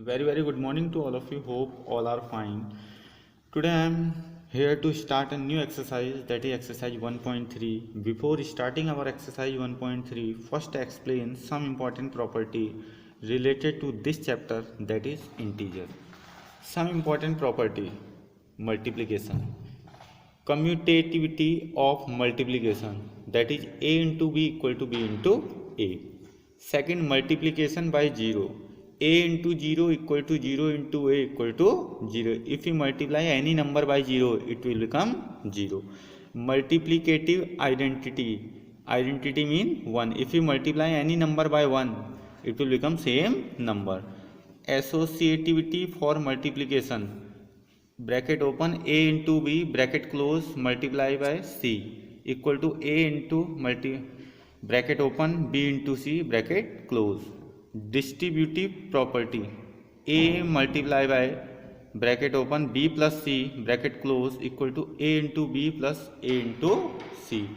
Very good morning to all of you. Hope all are fine. Today I am here to start a new exercise, that is exercise 1.3. Before starting our exercise 1.3, first explain some important property related to this chapter, that is integer. Some important property: multiplication, commutativity of multiplication, that is a into b equal to b into a. Second, multiplication by 0, a into 0 equal to 0 into a equal to 0. If we multiply any number by 0, it will become 0. Multiplicative identity mean 1. If we multiply any number by 1, it will become same number. Associativity for multiplication, bracket open, a into b bracket close multiply by c equal to a into bracket open b into c bracket close. Distributive property, a multiply by bracket open b plus c bracket close equal to a into b plus a into c.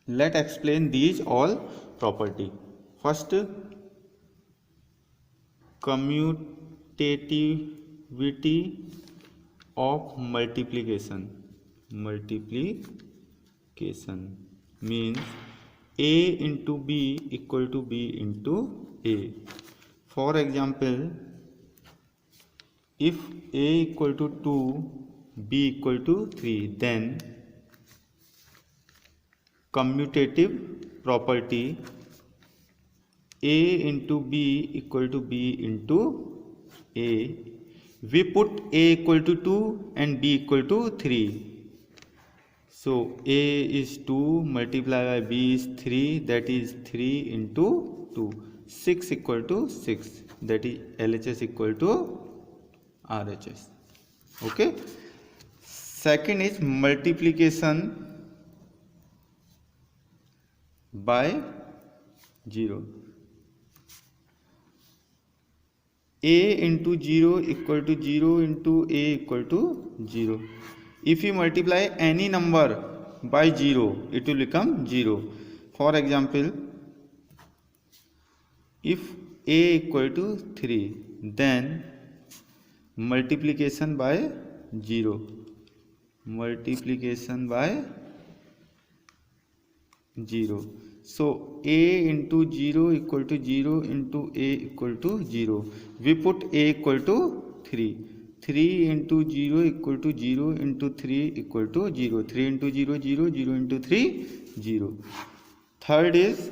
Let explain these all property. First, commutativity of multiplication means a into b equal to b into a. For example, if a equal to 2, b equal to 3, then commutative property a into b equal to b into a. We put a equal to 2 and b equal to 3. So a is 2 multiplied by b is 3, that is 3 into 2. 6 equal to 6, that is LHS equal to RHS. Okay. Second is multiplication by 0. a into 0 equal to 0 into a equal to 0. If you multiply any number by 0, it will become 0. For example, if a equal to 3, then multiplication by 0 So a into 0 equal to 0 into a equal to 0. We put a equal to 3. 3 into 0 equal to 0 into 3 equal to 0. 3 into 0 0, 0 into 3 0. Third is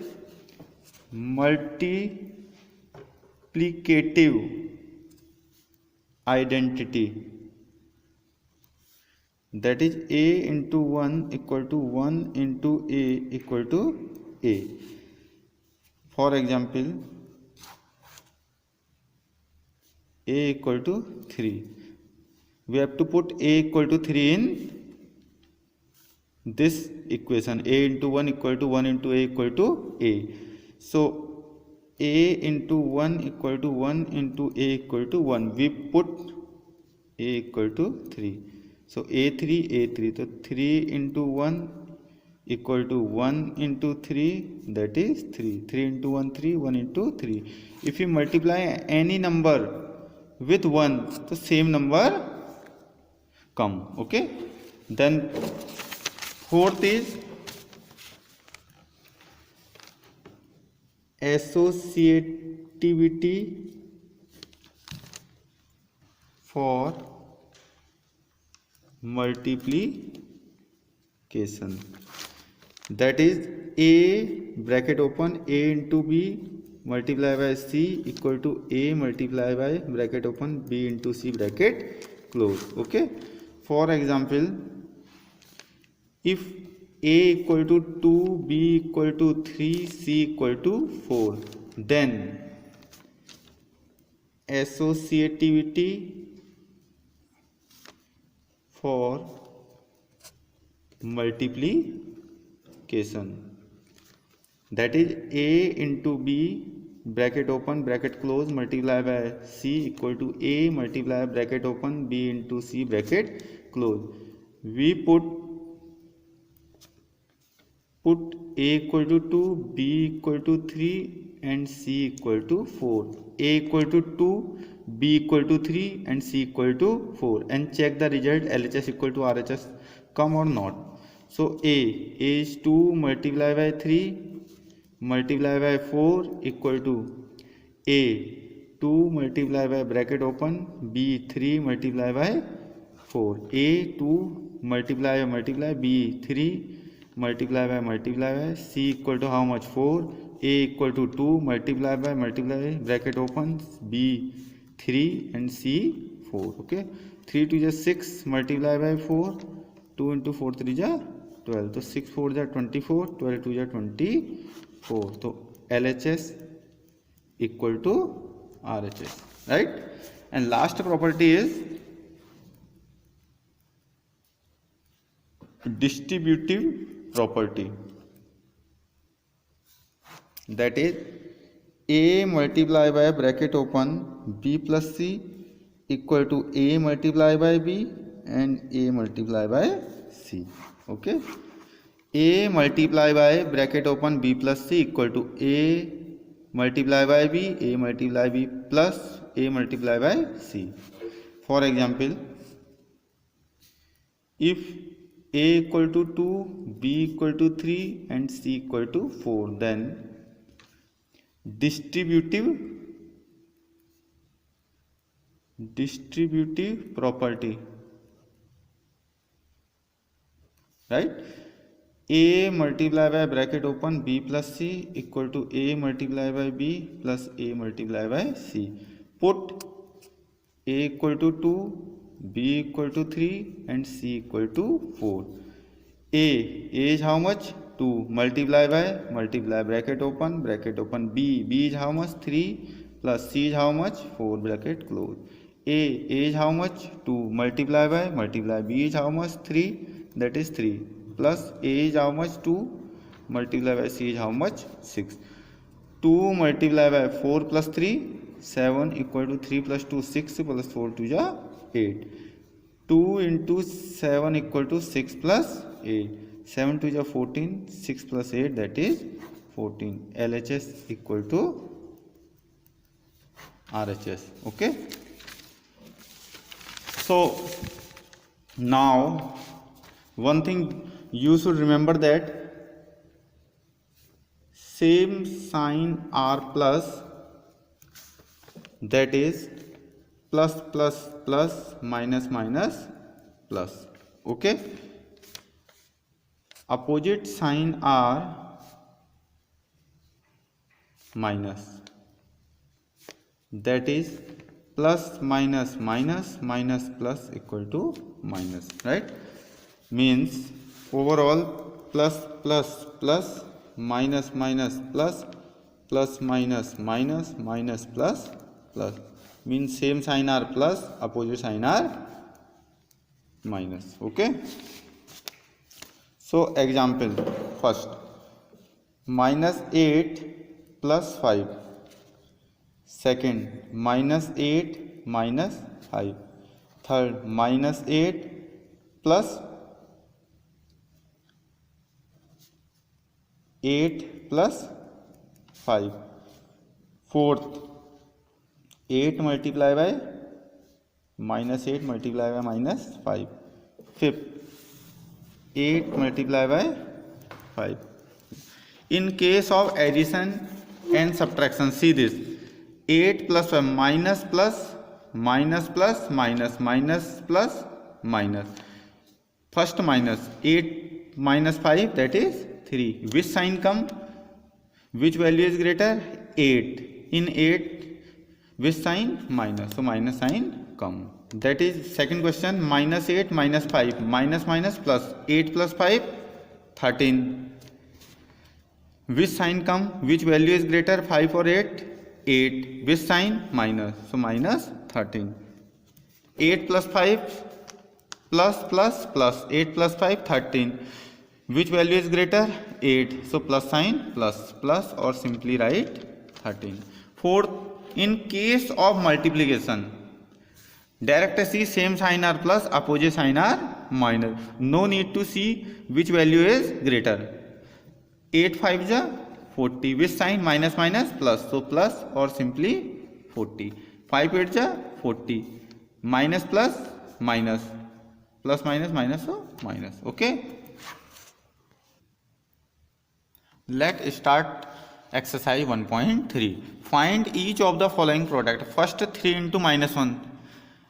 multiplicative identity, that is a into 1 equal to 1 into a equal to a. For example, a equal to 3. We have to put a equal to 3 in this equation. A into 1 equal to 1 into a equal to a. So a into 1 equal to 1 into a equal to 1. We put a equal to 3. So a3. So 3 into 1 equal to 1 into 3, that is 3. 3 into 1 3, 1 into 3. If you multiply any number with 1, the same number come. Okay. Then fourth is associativity for multiplication, that is a bracket open a into b multiply by c equal to a multiply by bracket open b into c bracket close. Okay. For example, if a equal to 2, b equal to 3, c equal to 4, then associativity for multiplication, that is a into b bracket open bracket close multiply by c equal to a multiply bracket open b into c bracket close. We put A equal to 2, B equal to 3 and C equal to 4. A equal to 2, B equal to 3 and C equal to 4, and check the result LHS equal to RHS come or not. So A is 2 multiplied by 3 multiplied by 4 equal to A 2 multiplied by bracket open, B 3 multiplied by 4. A 2 multiply B 3 multiply by C equal to how much? 4. A equal to 2 multiply by bracket open, B 3 and C 4. Okay, 3 to just 6 multiply by 4, 2 into 4 3 ja 12, so 6 4 ja 24, 12 2 ja 24. So LHS equal to RHS, right? And last property is distributive property, that is A multiplied by bracket open B plus C equal to A multiplied by B and A multiplied by C. Okay, A multiplied by bracket open B plus C equal to A multiplied by B, A multiplied by B plus A multiplied by C. For example, if A equal to 2, B equal to 3 and C equal to 4, then distributive property, right? A multiplied by bracket open B plus C equal to A multiplied by B plus A multiplied by C. Put A equal to 2, B equal to 3 and C equal to 4. A is how much? 2 multiply by bracket open B is how much? 3 plus C is how much? 4 bracket close. A is how much? 2 multiply by B is how much? 3, that is 3 plus A is how much? 2 multiply by C is how much? 6. 2 multiply by 4 plus 3 7 equal to 3 plus 2 6 plus 4 2 ja 8. 2 into 7 equal to 6 plus 8. 7 2 ja 14, 6 plus 8 that is 14. LHS equal to RHS. Okay. So now one thing you should remember, that same sign R plus, that is plus plus plus minus minus plus. Okay, opposite sign R minus, that is plus minus minus minus plus equal to minus, right? Means overall plus plus plus minus minus plus plus minus minus minus plus plus, means same sign R plus, opposite sign R minus. Okay, so example first, minus 8 plus 5. Second, minus 8 minus 5. Third, minus 8 plus 8 plus 5. Fourth, 8 multiplied by minus 8 multiplied by minus 5. Fifth, 8 multiplied by 5. In case of addition and subtraction, see this, 8 plus 5 minus plus minus plus minus minus plus minus. First minus, 8 minus 5, that is 3. Which sign come? Which value is greater? 8. In 8, which sign? Minus. So minus sign come. That is second question. Minus 8 minus 5. Minus minus plus. 8 plus 5, 13. Which sign come? Which value is greater? 5 or 8? 8. Which sign? Minus. So minus 13. 8 plus 5 plus plus plus. 8 plus 5, 13. Which value is greater? 8. So plus sign plus plus, or simply write 13. Fourth, in case of multiplication, direct see same sign R plus, opposite sign R minus. No need to see which value is greater. 8 5 जा 40 with sign minus minus plus, so plus or simply 40. 5 8 जा 40 minus plus minus plus minus minus so minus. Okay, let's start exercise 1.3. Find each of the following product. First 3 into minus 1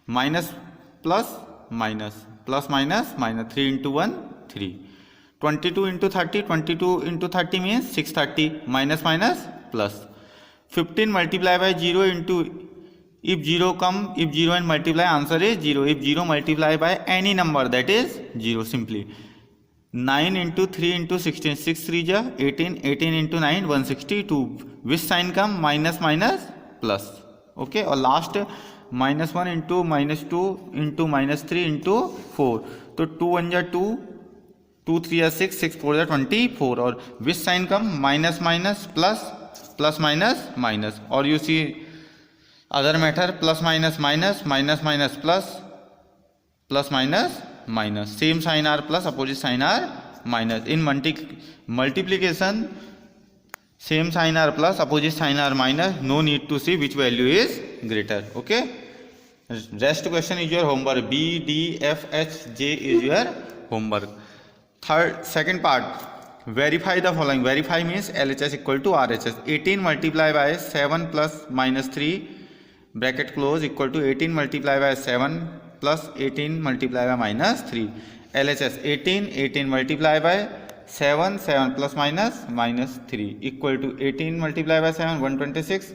minus plus minus plus minus minus 3 into 1 3. 22 into 30, 22 into 30 means 630 minus minus plus. 15 multiply by 0 into, if 0 come, if 0 and multiply, answer is 0. If 0 multiply by any number, that is 0 simply. 9 into 3 into 16, 6 3 ja 18, 18 into 9 162. Which sign come? Minus minus plus. Okay, or last minus 1 into minus 2 into minus 3 into 4. So 2 1 ja 2, 2 3 ja 6, 6 4 ja 24. Or which sign come? Minus minus plus, plus minus minus. Or you see other matter, plus minus minus, minus minus plus, plus minus minus. Same sign are plus, opposite sign are minus. In multiplication, same sign are plus, opposite sign are minus. No need to see which value is greater. Okay, rest question is your homework. B, D, F, H, J is your homework. Second part, verify the following. Verify means LHS equal to RHS. 18 multiply by 7 plus minus 3 bracket close equal to 18 multiply by 7 plus 18 multiply by minus 3. LHS 18, 18 multiply by 7, 7 plus minus minus 3 equal to 18 multiply by 7 126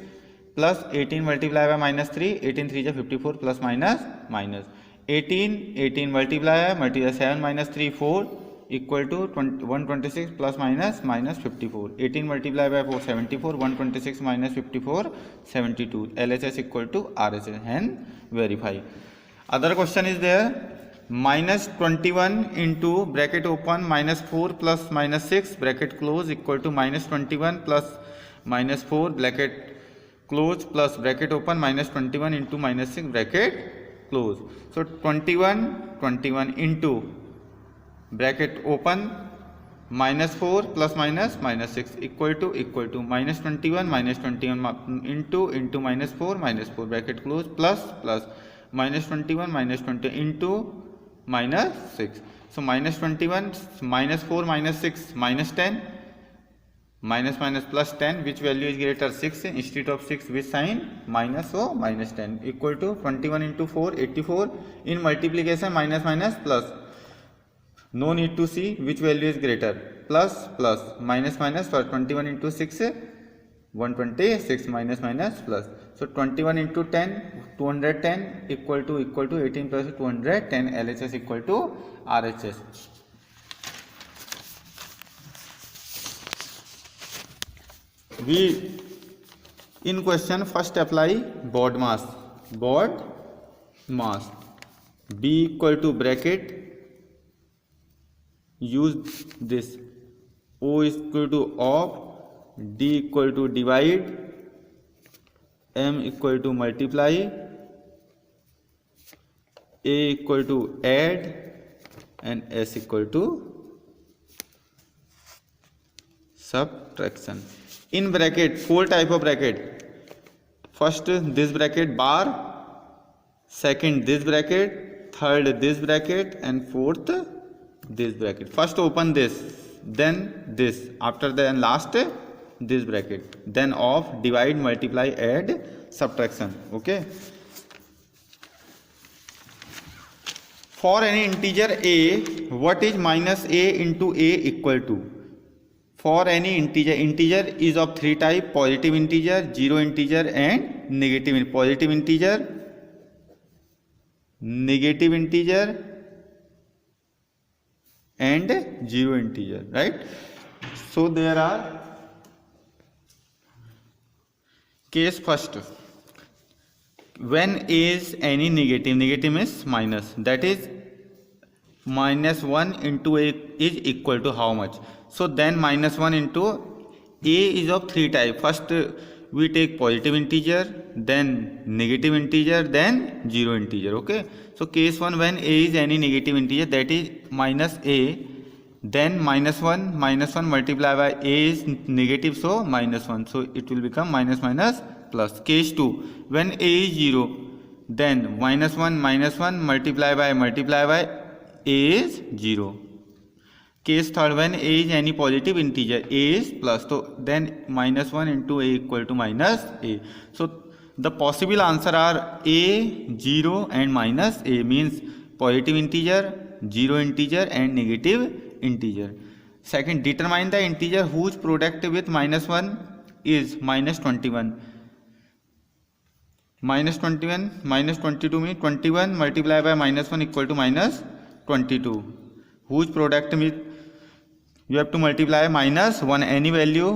plus 18 multiply by minus 3, 18 3 is 54 plus minus minus. 18, 18 multiply by 7 minus 3 4 equal to 126 plus minus minus 54. 18 multiply by 4 74, 126 minus 54 72. LHS equal to RHS, and verify. Other question is there. Minus 21 into bracket open minus 4 plus minus 6 bracket close equal to minus 21 plus minus 4 bracket close plus bracket open minus 21 into minus 6 bracket close. So 21 into bracket open minus 4 plus minus minus 6 equal to minus 21 into minus 4 bracket close plus minus 21 minus 20 into minus 6. So minus 21 minus 4 minus 6 minus 10 minus minus plus 10, which value is greater? 6. Instead of 6 with sign minus, so minus 10 equal to 21 into 4 84. In multiplication minus minus plus, no need to see which value is greater. Plus minus minus for 21 into 6 126 minus minus plus. So 21 into 10 210 equal to 18 plus 210. LHS equal to RHS. We in question first apply board mass. B equal to bracket, use this. O is equal to off, D equal to divide, M equal to multiply, A equal to add, and S equal to subtraction. In bracket, 4 type of bracket. First this bracket bar, second this bracket, third this bracket, and fourth this bracket. First open this, then this, after then last this bracket, then off, divide, multiply, add, subtraction. Okay, for any integer a, what is minus a into a equal to? For any integer is of 3 type: positive integer, zero integer, and negative. Positive integer, negative integer, and zero integer, right? So there are case first, when is any negative is minus, that is minus 1 into a is equal to how much? So then minus 1 into a is of 3 type. First we take positive integer, then negative integer, then zero integer. Okay, so case 1, when a is any negative integer, that is minus a, then -1 multiplied by a is negative, so -1, so it will become minus minus plus. Case 2, when a is 0, then -1 multiplied by a is 0. Case third, when a is any positive integer, a is plus, so then -1 into a equal to minus a. So the possible answer are a, 0 and minus a, means positive integer, 0 integer and negative integer. Second, determine the integer whose product with -1 is -21. -22 means 21 multiplied by -1 equal to -22. Whose product means you have to multiply -1, any value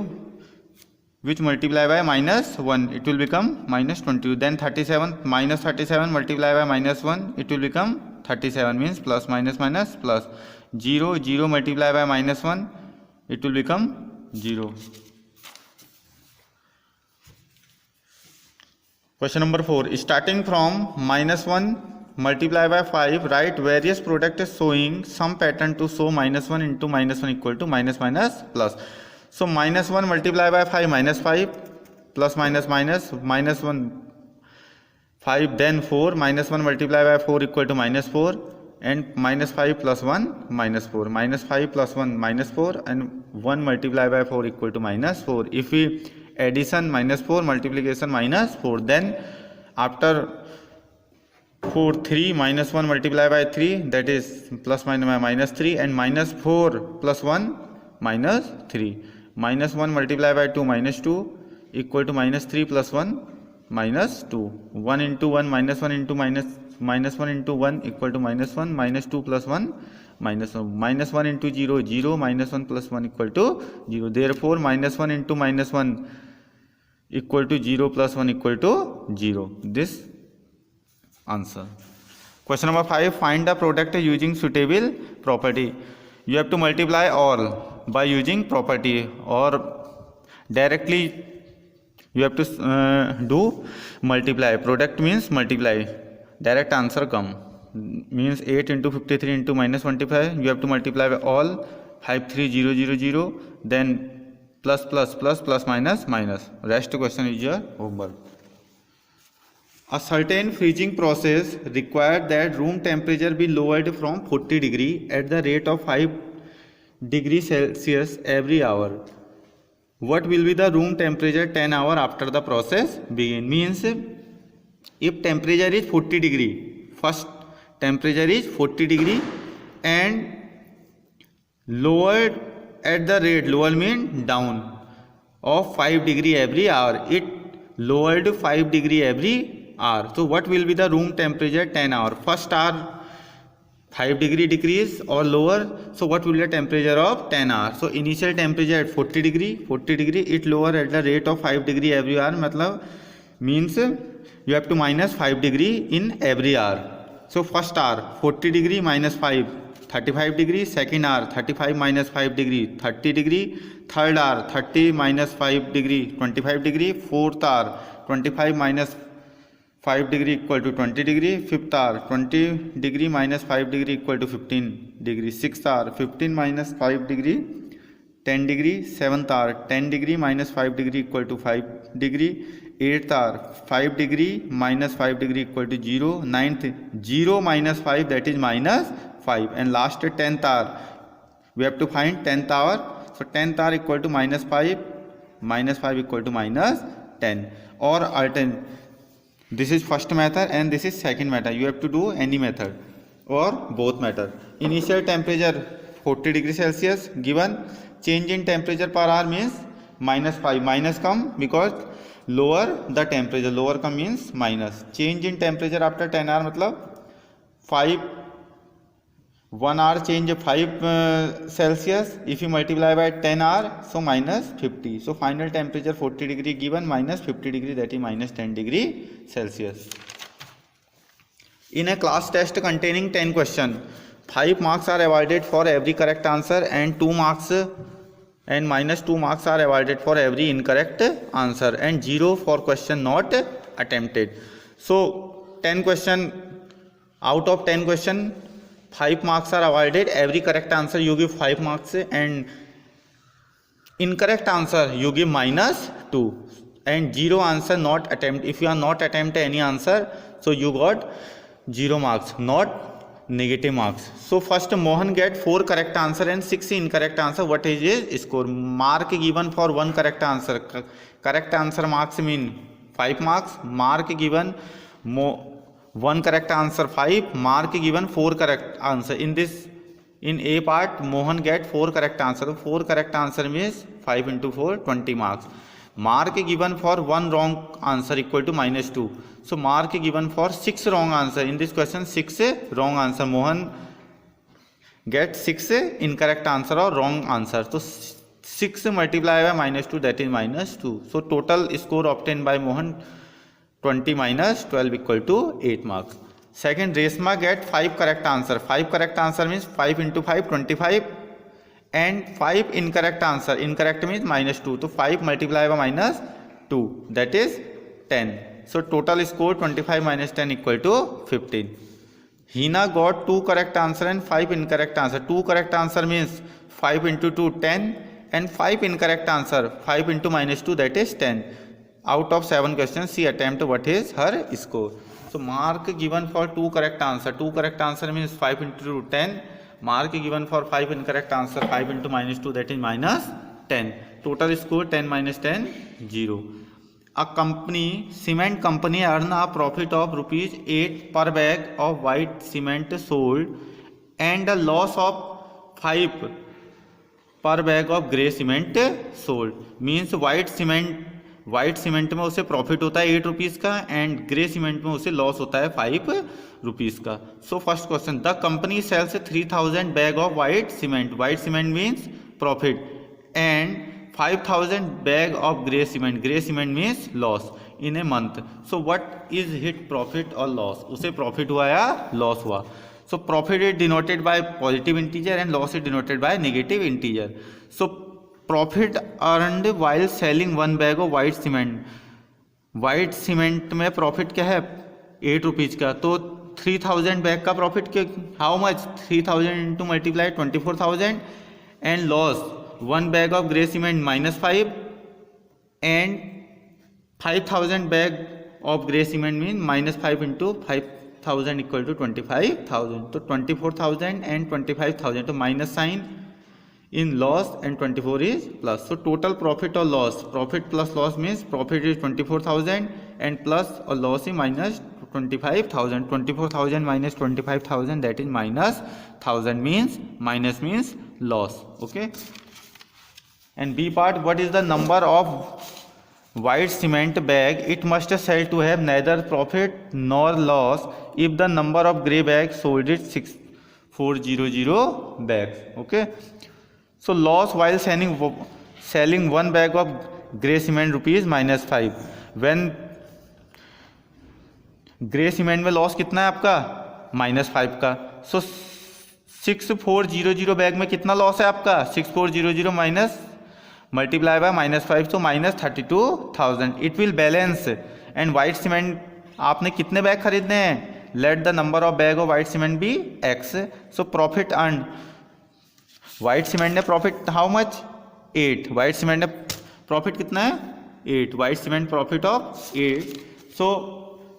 which multiply by -1, it will become -22. Then 37, -37 multiplied by -1, it will become 37, means plus minus minus plus. 0 multiplied by -1, it will become 0. Question number 4, starting from -1 multiply by 5, write various product showing some pattern to show -1 into -1 equal to minus minus plus. So -1 multiply by 5, -5 plus minus minus -1 5, then 4, -1 multiply by 4 equal to -4, and -5 plus 1 -4, -5 plus 1 -4, and 1 multiply by 4 equal to -4. If we addition -4, multiplication -4, then after 4, 3, -1 multiply by 3, that is plus minus -3, and -4 plus 1 -3, -1 multiply by 2 -2 equal to -3 plus 1 -2, 1 into 1 -1 into -1 into 1 equal to -1, -2 plus 1 -1, -1 into 0 0, -1 plus 1 equal to 0. Therefore -1 into -1 equal to 0 plus 1 equal to 0. This answer. Question number 5, find the product using suitable property. You have to multiply all by using property, or directly you have to do multiply. Product means multiply, direct answer come, means 8 into 53 into -25, you have to multiply by all. 5 3 0 0 0, then plus plus plus plus minus minus. Rest question is your homework. A certain freezing process required that room temperature be lowered from 40 degree at the rate of 5 degrees Celsius every hour. What will be the room temperature 10 hours after the process begin? Means if temperature is 40 degree, first temperature is 40 degree and lowered at the rate, lower mean down, of 5 degree every hour. It lowered 5 degree every hour. So what will be the room temperature 10 hour? First hour 5 degree decrease or lower, so what will be the temperature of 10 hour? So initial temperature at 40 degree, it lower at the rate of 5 degree every hour, matlab means you have to minus 5 degree in every hour. So first hour 40 degree minus 5, 35 degree. Second hour 35 minus 5 degree, 30 degree. Third hour 30 minus 5 degree, 25 degree. Fourth hour 25 minus 5 degree equal to 20 degree. Fifth hour 20 degree minus 5 degree equal to 15 degree. Sixth hour 15 minus 5 degree, 10 degree. Seventh hour 10 degree minus 5 degree equal to 5 degree. Eighth hour 5 degree minus 5 degree equal to 0. Ninth 0 minus 5, that is minus 5. And last 10th hour we have to find 10th hour. So 10th hour equal to minus 5, minus 5 equal to minus 10. Or alternate, this is first method and this is second method. You have to do any method or both method. Initial temperature 40 degree Celsius given, change in temperature per hour means minus 5. Minus come because lower the temperature, lower come means minus. Change in temperature after 10 hour matlab 5, 1 hour change 5 Celsius. If you multiply by 10 hour, so minus 50. So final temperature 40 degree given minus 50 degree, that is minus 10 degree Celsius. In a class test containing 10 questions, 5 marks are awarded for every correct answer and 2 marks and minus 2 marks are awarded for every incorrect answer and 0 for question not attempted. So 10 question, out of 10 question 5 marks are awarded. Every correct answer you give 5 marks and incorrect answer you give -2, and 0 answer not attempt. If you are not attempt any answer, so you got 0 marks, not negative marks. So first Mohan get 4 correct answer and 6 incorrect answer. What is his score? Mark given for 1 correct answer. Correct answer marks mean 5 marks. Mark given 1 correct answer 5. Mark given 4 correct answer. In A part, Mohan get 4 correct answer. So 4 correct answer means 5 into 4, 20 marks. Mark given for 1 wrong answer equal to -2. So mark given for 6 wrong answer. In this question 6 wrong answer. Mohan get 6 incorrect answer or wrong answer. So 6 multiplied by -2, that is -2. So total score obtained by Mohan 20 minus 12 equal to 8 marks. Second, Resma get 5 correct answer. 5 correct answer means 5 into 5, 25, and 5 incorrect answer. Incorrect means -2. So 5 multiplied by -2, that is 10. So total score 25 minus 10 equal to 15. Hina got 2 correct answer and 5 incorrect answer. 2 correct answer means 5 into 2, 10, and 5 incorrect answer, 5 into -2, that is 10. Out of 7 questions she attempt, what is her score? So mark given for 2 correct answer. 2 correct answer means 5 into 2, 10. Mark given for 5 incorrect answer, 5 into -2, that is -10. Total score 10 minus 10, 0. A company, cement company, earn a profit of ₹8 per bag of white cement sold and a loss of 5 per bag of grey cement sold. Means white cement में उसे profit होता है 8 rupees का and grey cement में उसे loss होता है 5 rupees का. So first question, the company sells 3000 bag of white cement. White cement means profit and 5000 bag of grey cement. Grey cement means loss in a month. So what is its profit और loss? उसे profit हुआ या loss हुआ? So profit is denoted by positive integer and loss is denoted by negative integer. So profit earned while selling 1 bag of white cement. White cement में profit क्या है 8 rupees का. तो 3000 बैग का profit how much? 3000 into multiply 24,000 and loss 1 bag of grey cement -5 and 5000 bag of grey cement mean -5 into 5000 equal to 25,000. तो 24,000 and 25,000 तो minus sign in loss and 24 is plus. So total profit or loss, profit plus loss means profit is 24,000 and plus or loss is minus 25,000. 24,000 minus 25,000, that is minus 1,000, means minus means loss. Okay. And B part, what is the number of white cement bag it must sell to have neither profit nor loss if the number of grey bags sold is 6400 bags. Okay. So loss while selling 1 bag of grey cement rupees -5. When grey cement में loss कितना है आपका -5 का. सो 6400 bag में कितना loss है आपका 6400 minus multiply by -5, तो -32,000. It will balance. And white cement आपने कितने बैग खरीदने हैं? Let the number of bag of white cement be x. So profit earn, white cement ने profit how much 8. White cement ने profit कितना है 8. White cement profit of 8. So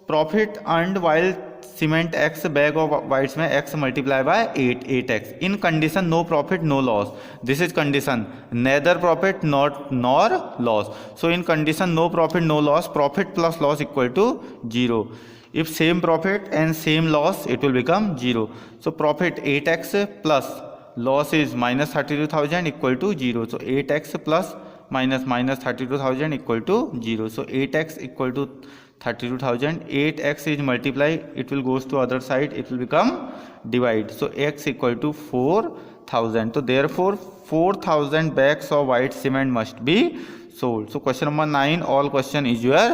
profit earned while cement x bag of white cement x multiply by 8x. In condition no profit no loss. This is condition nether profit nor loss. So in condition no profit no loss, profit plus loss equal to 0. If same profit and same loss it will become 0. So profit 8x plus loss is -32,000 equal to 0. So 8x plus -32,000 equal to 0. So 8x equal to 32,000. 8x is multiply, it will goes to other side, it will become divide. So x equal to 4,000. So therefore 4,000 bags of white cement must be sold. So question number 9, all question is your